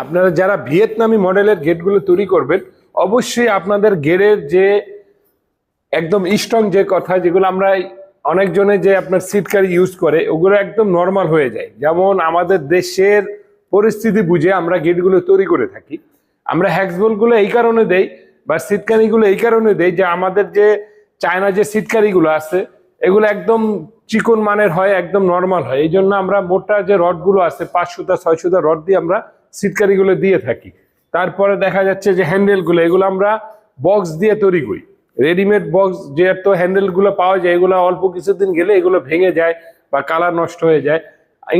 আপনারা যারা ভিয়েতনামি মডেলের গেটগুলো তৈরি করবেন, অবশ্যই আপনাদের গেটের যে একদম স্ট্রং যে কথা, যেগুলো আমরা অনেকজনে যে আপনার সিটকারি ইউজ করে, ওগুলো একদম নর্মাল হয়ে যায়। যেমন আমাদের দেশের পরিস্থিতি বুঝে আমরা গেটগুলো তৈরি করে থাকি। আমরা হ্যাক্সবোলগুলো এই কারণে দেই বা সিটকারিগুলো এই কারণে দেই যে আমাদের যে চায়না যে সিটকারিগুলো আছে এগুলো একদম চিকন মানের হয়, একদম নর্মাল হয়। এই জন্য আমরা মোটা যে রডগুলো আছে 5 সুতা 6 সুতা রড দিয়ে আমরা সিটকারিগুলো দিয়ে থাকি। তারপরে দেখা যাচ্ছে যে হ্যান্ডেলগুলো, এগুলো আমরা বক্স দিয়ে তৈরি করি। রেডিমেড বক্স যে এত হ্যান্ডেলগুলো পাওয়া যায়, এগুলো অল্প কিছুদিন গেলে এগুলো ভেঙে যায় বা কালার নষ্ট হয়ে যায়।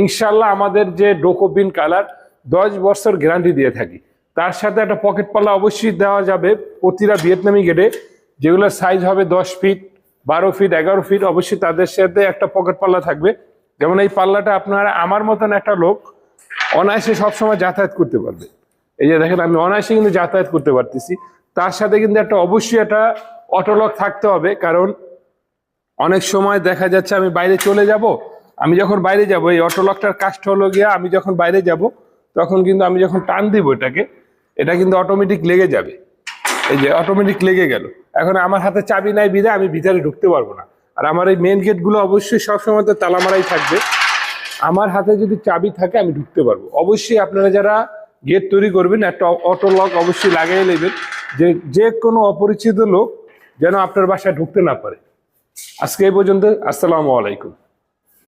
ইনশাল্লাহ আমাদের যে ডোকোবিন কালার 10 বছর গ্যারান্টি দিয়ে থাকি। তার সাথে একটা পকেট পাল্লা অবশ্যই দেওয়া যাবে প্রতিটা ভিয়েতনামি গেটে, যেগুলোর সাইজ হবে 10 ফিট 12 ফিট 11 ফিট। অবশ্যই তাদের সাথে একটা পকেট পাল্লা থাকবে। যেমন এই পাল্লাটা আপনারা আমার মতন একটা লোক অনায়াসে সবসময় যাতায়াত করতে পারবে। এই যে দেখেন আমি অনায়াসে কিন্তু যাতায়াত করতে পারতেছি। তার সাথে কিন্তু একটা অবশ্যই একটা অটোলক থাকতে হবে, কারণ অনেক সময় দেখা যাচ্ছে আমি বাইরে চলে যাব, আমি যখন বাইরে যাব এই অটোলকটার কাজটা হলো গিয়া আমি যখন বাইরে যাব তখন কিন্তু আমি যখন টান দিব এটাকে, এটা কিন্তু অটোমেটিক লেগে যাবে। এই যে অটোমেটিক লেগে গেল। এখন আমার হাতে চাবি নাই বিধে আমি ভিতরে ঢুকতে পারবো না। আর আমার এই মেন গেটগুলো অবশ্যই সবসময় তো তালা মারাই থাকবে। আমার হাতে যদি চাবি থাকে আমি ঢুকতে পারবো। অবশ্যই আপনারা যারা গেট তৈরি করবেন একটা অটো লক অবশ্যই লাগিয়ে নেবেন, যে যে কোনো অপরিচিত লোক যেন আপনার বাসায় ঢুকতে না পারে। আজকে এই পর্যন্ত। আসসালামু আলাইকুম।